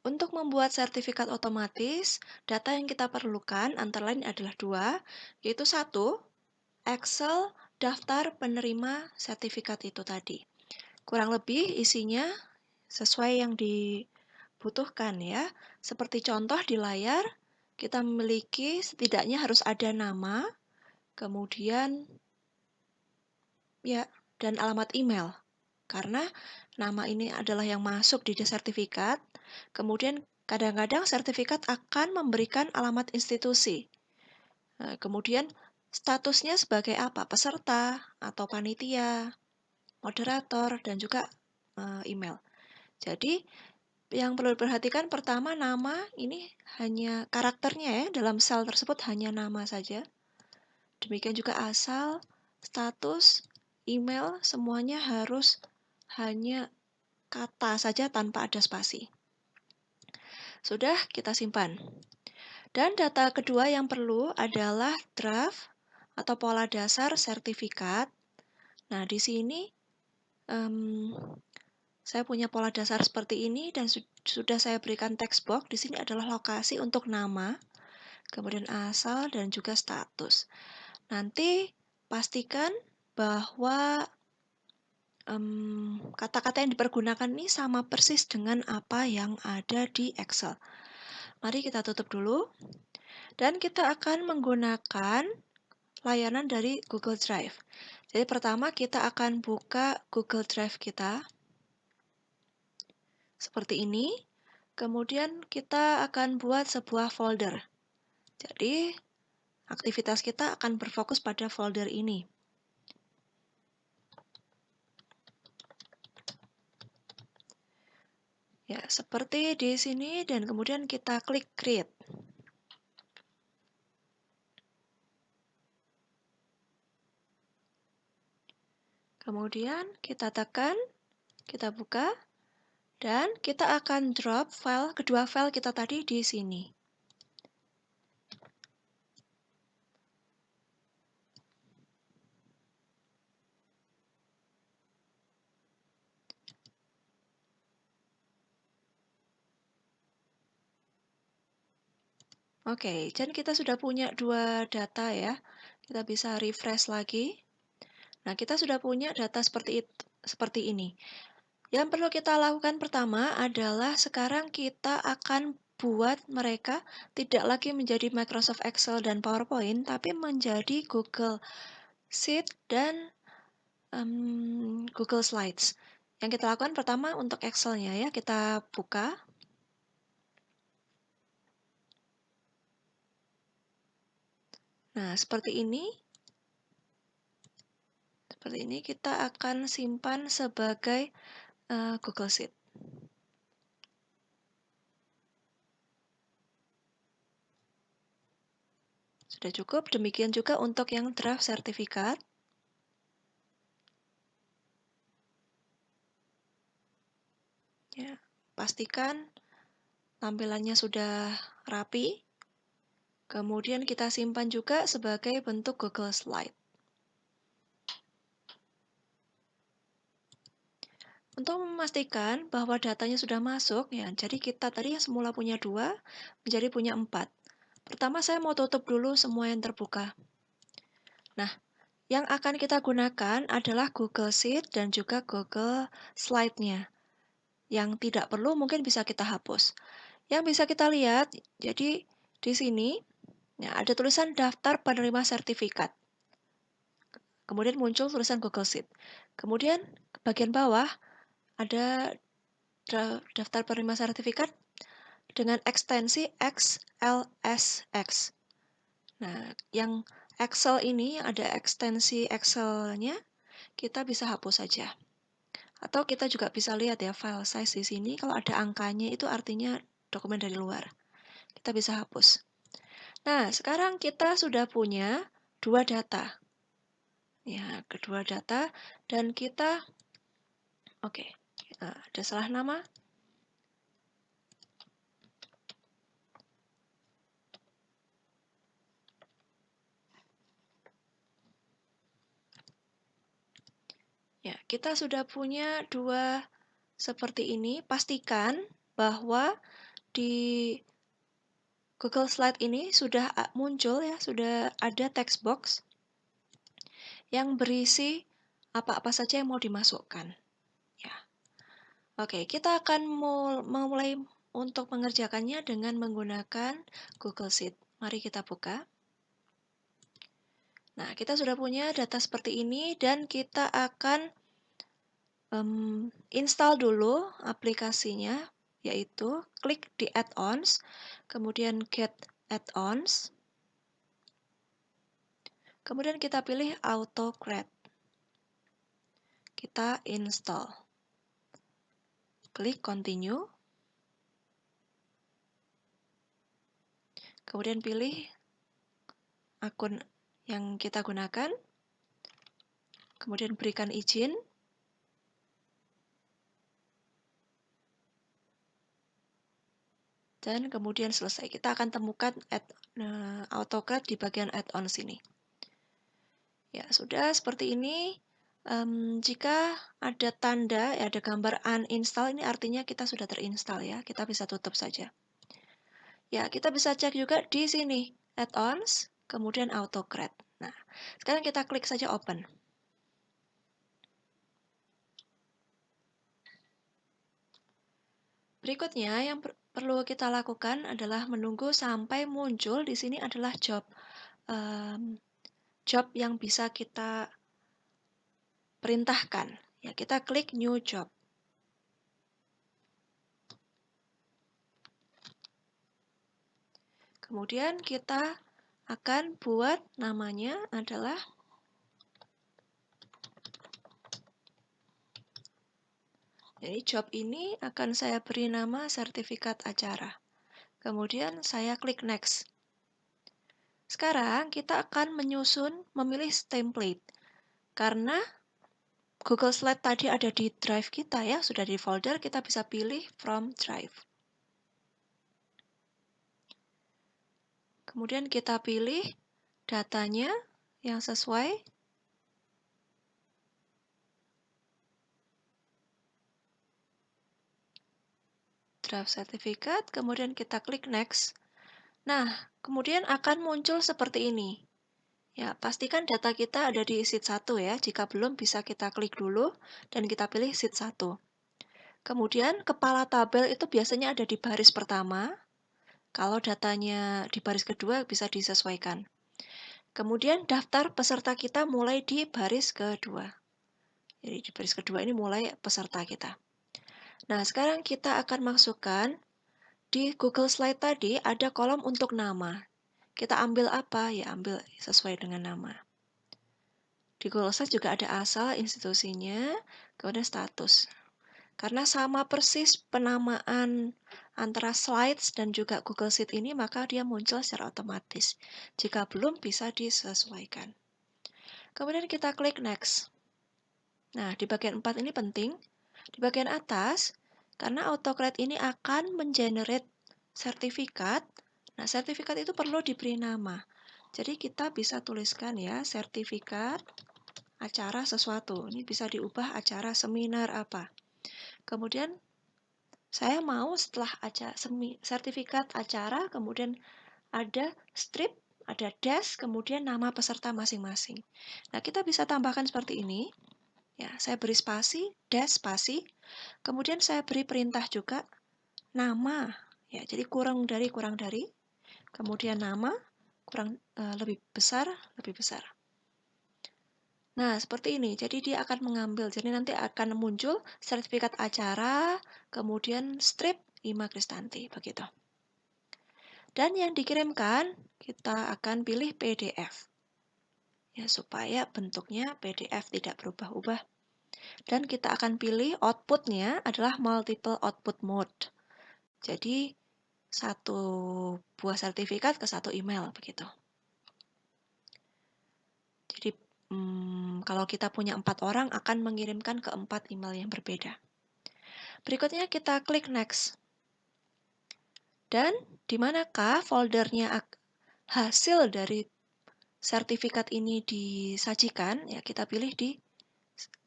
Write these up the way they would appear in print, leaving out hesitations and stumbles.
Untuk membuat sertifikat otomatis, data yang kita perlukan antara lain adalah dua, yaitu satu, Excel daftar penerima sertifikat itu tadi. Kurang lebih isinya sesuai yang dibutuhkan ya. Seperti contoh di layar, kita memiliki setidaknya harus ada nama, kemudian ya, dan alamat email. Karena nama ini adalah yang masuk di sertifikat, kemudian kadang-kadang sertifikat akan memberikan alamat institusi. Kemudian statusnya sebagai apa? Peserta atau panitia, moderator, dan juga email. Jadi yang perlu diperhatikan pertama nama ini hanya karakternya ya, dalam sel tersebut hanya nama saja. Demikian juga asal, status, email, semuanya harus hanya kata saja tanpa ada spasi. Sudah, kita simpan. Dan data kedua yang perlu adalah draft atau pola dasar sertifikat. Nah, di sini saya punya pola dasar seperti ini dan sudah saya berikan text box. Di sini adalah lokasi untuk nama, kemudian asal dan juga status. Nanti pastikan bahwa kata-kata yang dipergunakan ini sama persis dengan apa yang ada di Excel. Mari kita tutup dulu. Dan kita akan menggunakan layanan dari Google Drive. Jadi pertama kita akan buka Google Drive kita. Seperti ini. Kemudian kita akan buat sebuah folder. Jadi aktivitas kita akan berfokus pada folder ini. Ya, seperti di sini dan kemudian kita klik create. Kemudian kita tekan, kita buka, dan kita akan drop file, kedua file kita tadi di sini. Oke, dan kita sudah punya dua data ya. Kita bisa refresh lagi. Nah, kita sudah punya data seperti ini. Yang perlu kita lakukan pertama adalah sekarang kita akan buat mereka tidak lagi menjadi Microsoft Excel dan PowerPoint, tapi menjadi Google Sheet dan Google Slides. Yang kita lakukan pertama untuk Excel-nya ya, kita buka. Nah, seperti ini. Seperti ini kita akan simpan sebagai Google Sheet. Sudah cukup, demikian juga untuk yang draft sertifikat. Ya, pastikan tampilannya sudah rapi. Kemudian kita simpan juga sebagai bentuk Google Slide. Untuk memastikan bahwa datanya sudah masuk, ya, jadi kita tadi yang semula punya 2, menjadi punya 4. Pertama saya mau tutup dulu semua yang terbuka. Nah, yang akan kita gunakan adalah Google Sheet dan juga Google Slide-nya. Yang tidak perlu mungkin bisa kita hapus. Yang bisa kita lihat, jadi di sini ya, ada tulisan daftar penerima sertifikat. Kemudian muncul tulisan Google Sheet. Kemudian bagian bawah ada daftar penerima sertifikat dengan ekstensi XLSX. Nah, yang Excel ini ada ekstensi Excel-nya, kita bisa hapus saja. Atau kita juga bisa lihat ya file size di sini, kalau ada angkanya itu artinya dokumen dari luar. Kita bisa hapus. Nah, sekarang kita sudah punya dua data. Ya, kedua data dan kita oke, ada salah nama. Ya, kita sudah punya dua seperti ini. Pastikan bahwa di Google Slide ini sudah muncul ya, sudah ada text box yang berisi apa-apa saja yang mau dimasukkan. Ya. Oke, kita akan memulai untuk mengerjakannya dengan menggunakan Google Sheet. Mari kita buka. Nah, kita sudah punya data seperti ini dan kita akan install dulu aplikasinya, yaitu klik di add-ons, kemudian get add-ons, kemudian kita pilih AutoCAD. Kita install. Klik continue. Kemudian pilih akun yang kita gunakan. Kemudian berikan izin. Dan kemudian selesai. Kita akan temukan AutoCAD di bagian add-ons ini. Ya, sudah seperti ini. Jika ada tanda, ya, ada gambar uninstall, ini artinya kita sudah terinstall ya. Kita bisa tutup saja. Ya, kita bisa cek juga di sini, add-ons, kemudian AutoCAD. Nah, sekarang kita klik saja open. Berikutnya yang perlu kita lakukan adalah menunggu sampai muncul di sini adalah job yang bisa kita perintahkan. Ya, kita klik new job. Kemudian kita akan buat namanya adalah jadi job ini akan saya beri nama sertifikat acara. Kemudian saya klik next. Sekarang kita akan memilih template. Karena Google Slide tadi ada di drive kita ya, sudah di folder, kita bisa pilih from drive. Kemudian kita pilih datanya yang sesuai. Draft sertifikat, kemudian kita klik next. Nah, kemudian akan muncul seperti ini. Ya, pastikan data kita ada di sheet 1 ya. Jika belum, bisa kita klik dulu dan kita pilih sheet 1. Kemudian, kepala tabel itu biasanya ada di baris pertama. Kalau datanya di baris kedua, bisa disesuaikan. Kemudian, daftar peserta kita mulai di baris kedua. Jadi, di baris kedua ini mulai peserta kita. Nah, sekarang kita akan masukkan di Google Slide tadi ada kolom untuk nama. Kita ambil apa? Ya, ambil sesuai dengan nama. Di Google Slide juga ada asal institusinya, kemudian status. Karena sama persis penamaan antara slides dan juga Google Sheet ini, maka dia muncul secara otomatis. Jika belum, bisa disesuaikan. Kemudian kita klik next. Nah, di bagian 4 ini penting. Di bagian atas, karena AutoCAD ini akan mengenerate sertifikat. Nah, sertifikat itu perlu diberi nama. Jadi kita bisa tuliskan ya, sertifikat acara sesuatu. Ini bisa diubah acara seminar apa. Kemudian saya mau setelah sertifikat acara, kemudian ada strip, ada dash, kemudian nama peserta masing-masing. Nah, kita bisa tambahkan seperti ini. Ya, saya beri spasi, dash spasi. Kemudian saya beri perintah juga nama. Ya, jadi kurang dari. Kemudian nama lebih besar. Nah, seperti ini. Jadi dia akan mengambil. Jadi nanti akan muncul sertifikat acara, kemudian strip Ima Kristanti, begitu. Dan yang dikirimkan, kita akan pilih PDF. Ya, supaya bentuknya PDF tidak berubah-ubah. Dan kita akan pilih outputnya adalah multiple output mode. Jadi, satu buah sertifikat ke satu email, begitu. Jadi, kalau kita punya 4 orang, akan mengirimkan ke 4 email yang berbeda. Berikutnya kita klik next. Dan di manakah foldernya hasil dari sertifikat ini disajikan, ya kita pilih di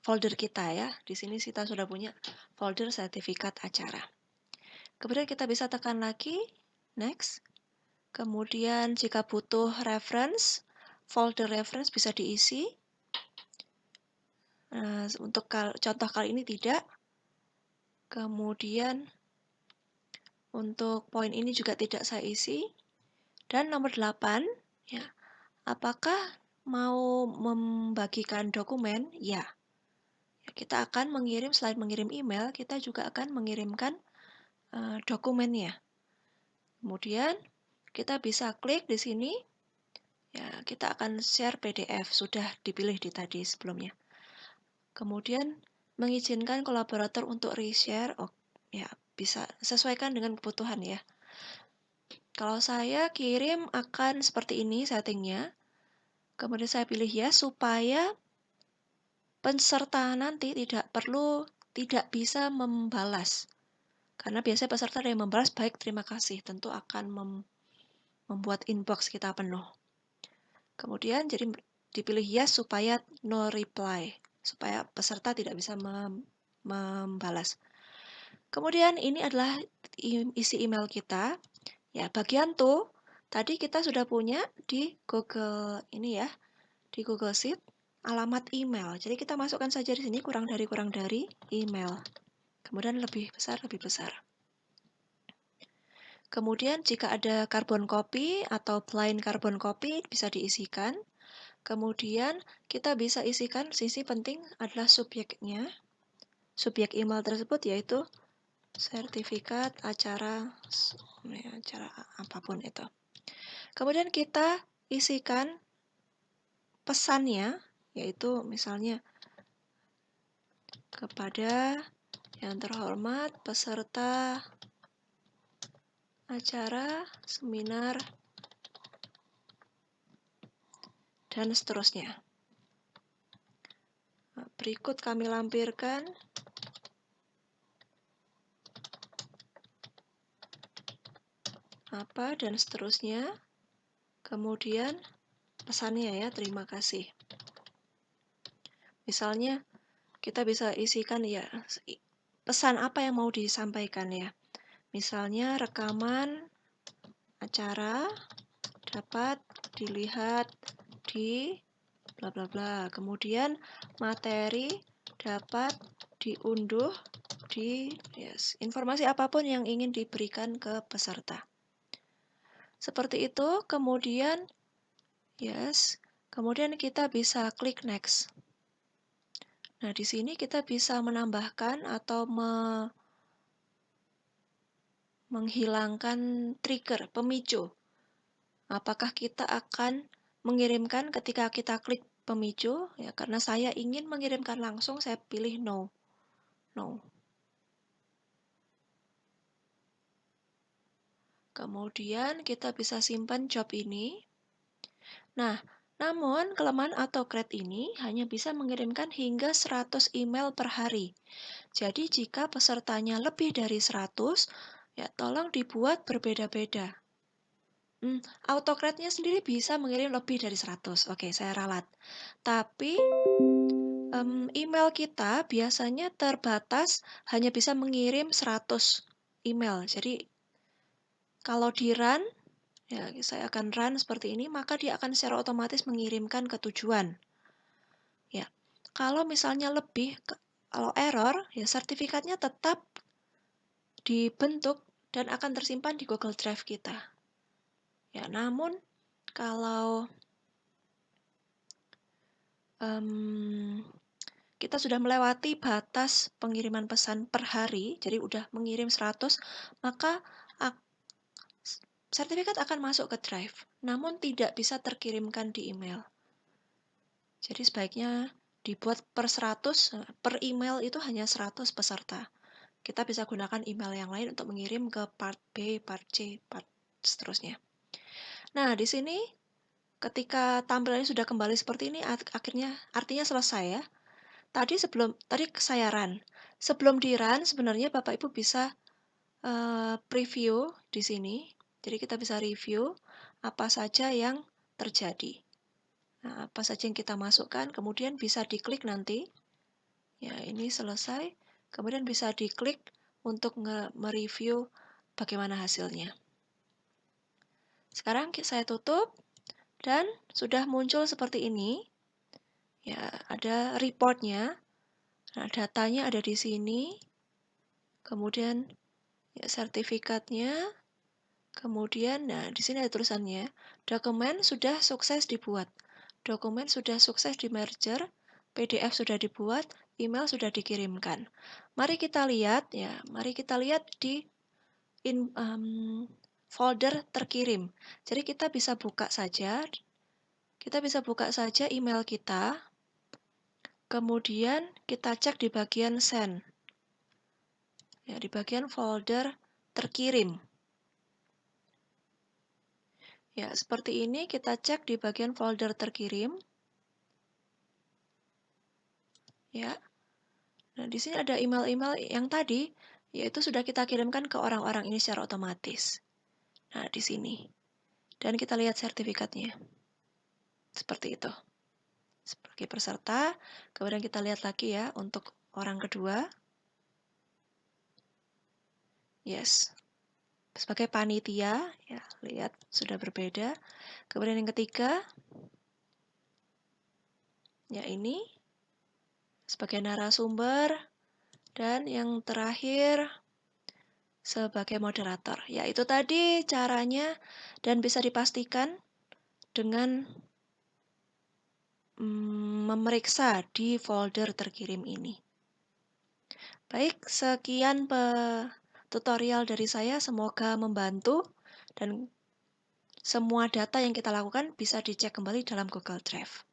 folder kita ya. Di sini kita sudah punya folder sertifikat acara. Kemudian kita bisa tekan lagi, next. Kemudian jika butuh reference, folder reference bisa diisi. Nah, untuk contoh kali ini tidak. Kemudian untuk poin ini juga tidak saya isi. Dan nomor 8, ya, apakah mau membagikan dokumen? Ya. Kita akan mengirim, selain mengirim email, kita juga akan mengirimkan dokumennya. Kemudian kita bisa klik di sini. Ya, kita akan share PDF, sudah dipilih di tadi sebelumnya. Kemudian mengizinkan kolaborator untuk reshare, oh ya bisa sesuaikan dengan kebutuhan ya. Kalau saya kirim akan seperti ini settingnya. Kemudian saya pilih ya supaya peserta nanti tidak bisa membalas. Karena biasanya peserta ada yang membalas, baik terima kasih, tentu akan membuat inbox kita penuh. Kemudian jadi dipilih yes supaya no reply, supaya peserta tidak bisa membalas. Kemudian ini adalah isi email kita. Ya, bagian tuh tadi kita sudah punya di Google ini ya, di Google Sheet alamat email. Jadi kita masukkan saja di sini kurang dari email. Kemudian lebih besar. Kemudian jika ada carbon copy atau plain carbon copy bisa diisikan. Kemudian kita bisa isikan sisi penting adalah subjeknya. Subjek email tersebut yaitu sertifikat acara apapun itu. Kemudian kita isikan pesannya, yaitu misalnya kepada yang terhormat peserta acara, seminar, dan seterusnya. Berikut kami lampirkan apa dan seterusnya. Kemudian pesannya ya, terima kasih. Misalnya kita bisa isikan ya pesan apa yang mau disampaikan ya. Misalnya rekaman acara dapat dilihat di bla bla bla. Kemudian materi dapat diunduh di informasi apapun yang ingin diberikan ke peserta. Seperti itu, kemudian kemudian kita bisa klik next. Nah, di sini kita bisa menambahkan atau menghilangkan trigger, pemicu. Apakah kita akan mengirimkan ketika kita klik pemicu? Ya, karena saya ingin mengirimkan langsung, saya pilih no. No. Kemudian kita bisa simpan job ini. Nah, namun kelemahan AutoCRED ini hanya bisa mengirimkan hingga 100 email per hari. Jadi jika pesertanya lebih dari 100, ya tolong dibuat berbeda-beda. AutoCRED-nya sendiri bisa mengirim lebih dari 100. Oke, saya ralat. Tapi email kita biasanya terbatas hanya bisa mengirim 100 email. Jadi kalau di run, ya saya akan run seperti ini, maka dia akan secara otomatis mengirimkan ke tujuan. Ya, kalau misalnya lebih, kalau error, ya sertifikatnya tetap dibentuk dan akan tersimpan di Google Drive kita. Ya, namun kalau kita sudah melewati batas pengiriman pesan per hari, jadi udah mengirim 100, maka sertifikat akan masuk ke drive, namun tidak bisa terkirimkan di email. Jadi sebaiknya dibuat per 100, per email itu hanya 100 peserta. Kita bisa gunakan email yang lain untuk mengirim ke part B, part C, part seterusnya. Nah, di sini ketika tampilannya sudah kembali seperti ini, artinya selesai ya. Tadi saya run. Sebelum di run, sebenarnya Bapak Ibu bisa preview di sini. Jadi kita bisa review apa saja yang terjadi. Nah, apa saja yang kita masukkan, kemudian bisa diklik nanti. Ya, ini selesai. Kemudian bisa diklik untuk mereview bagaimana hasilnya. Sekarang saya tutup dan sudah muncul seperti ini. Ya, ada reportnya. Nah, datanya ada di sini. Kemudian ya, sertifikatnya. Kemudian, nah di sini ada tulisannya. Dokumen sudah sukses dibuat. Dokumen sudah sukses di merger. PDF sudah dibuat. Email sudah dikirimkan. Mari kita lihat ya. Mari kita lihat di folder terkirim. Jadi kita bisa buka saja. Kita bisa buka saja email kita. Kemudian kita cek di bagian send. Ya, di bagian folder terkirim. Ya, seperti ini kita cek di bagian folder terkirim. Ya. Nah, di sini ada email-email yang tadi, yaitu sudah kita kirimkan ke orang-orang ini secara otomatis. Nah, di sini. Dan kita lihat sertifikatnya. Seperti itu. Sebagai peserta, kemudian kita lihat lagi ya untuk orang kedua. Yes. Sebagai panitia, ya, lihat sudah berbeda. Kemudian yang ketiga, ya ini sebagai narasumber, dan yang terakhir sebagai moderator. Ya, itu tadi caranya dan bisa dipastikan dengan memeriksa di folder terkirim ini. Baik, sekian tutorial dari saya, semoga membantu dan semua data yang kita lakukan bisa dicek kembali dalam Google Drive.